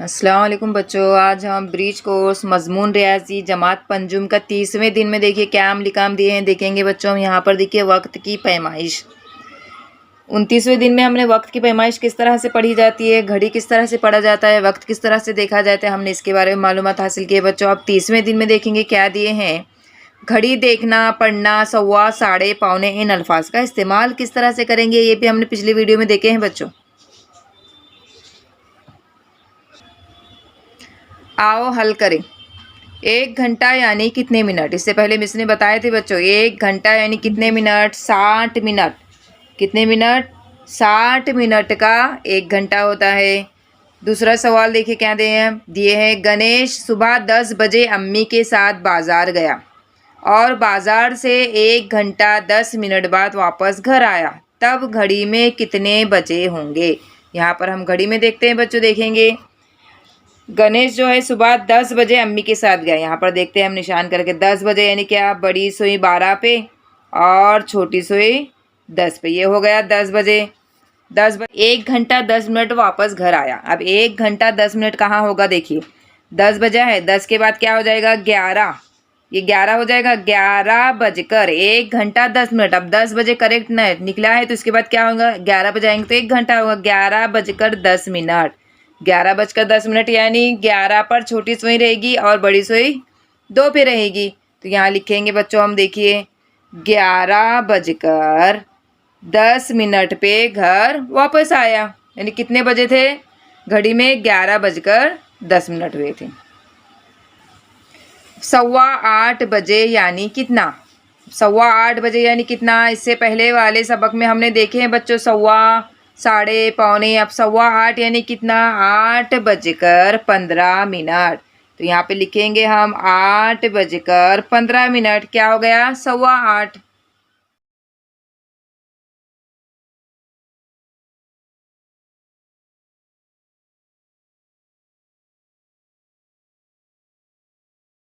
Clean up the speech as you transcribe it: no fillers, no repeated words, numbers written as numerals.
अस्सलाम वालेकुम बच्चों, आज हम ब्रीच कोर्स मजमून रियाजी जमात पंजुम का 30वें दिन में देखिए क्या अमली काम दिए हैं। देखेंगे बच्चों हम यहाँ पर देखिए वक्त की पैमाइश। 29वें दिन में हमने वक्त की पैमाइश किस तरह से पढ़ी जाती है, घड़ी किस तरह से पढ़ा जाता है, वक्त किस तरह से देखा जाता है, हमने इसके बारे में मालूमात हासिल की है। बच्चों अब 30वें दिन में देखेंगे क्या दिए हैं। घड़ी देखना, पढ़ना, सवा, साढ़े, पौने, इन अल्फाज का इस्तेमाल किस तरह से करेंगे ये भी हमने पिछली वीडियो में देखे हैं बच्चों। आओ हल करें। 1 घंटा यानी कितने मिनट, इससे पहले मिस ने बताए थे बच्चों। 1 घंटा यानी कितने मिनट, 60 मिनट। कितने मिनट, 60 मिनट का 1 घंटा होता है। दूसरा सवाल देखिए क्या दिए हैं। गणेश सुबह 10 बजे अम्मी के साथ बाजार गया और बाजार से 1 घंटा 10 मिनट बाद वापस घर आया, तब घड़ी में कितने बजे होंगे। यहाँ पर हम घड़ी में देखते हैं बच्चों। देखेंगे गणेश जो है सुबह 10 बजे अम्मी के साथ गया। यहाँ पर देखते हैं हम निशान करके 10 बजे यानी क्या, बड़ी सुई 12 पे और छोटी सुई 10 पे। ये हो गया 10 बजे। 1 घंटा 10 मिनट वापस घर आया। अब 1 घंटा 10 मिनट कहाँ होगा, देखिए 10 बजा है, 10 के बाद क्या हो जाएगा 11। ये 11 हो जाएगा। 11 बजकर 1 घंटा 10 मिनट। अब 10 बजे करेक्ट निकला है तो इसके बाद क्या होगा, 11 बजाएंगे तो 1 घंटा होगा। 11 बजकर 10 मिनट। 11 बजकर 10 मिनट यानी 11 पर छोटी सुई रहेगी और बड़ी सुई 2 पे रहेगी। तो यहाँ लिखेंगे बच्चों हम, देखिए 11 बजकर 10 मिनट पे घर वापस आया। यानी कितने बजे थे घड़ी में, 11 बजकर 10 मिनट हुए थे। 8:15 बजे यानी कितना, 8:15 बजे यानी कितना। इससे पहले वाले सबक में हमने देखे हैं बच्चों सवा, साढ़े, पौने। अब 8:15 यानी कितना, 8 बजकर 15 मिनट। तो यहाँ पे लिखेंगे हम 8 बजकर 15 मिनट। क्या हो गया, 8:15।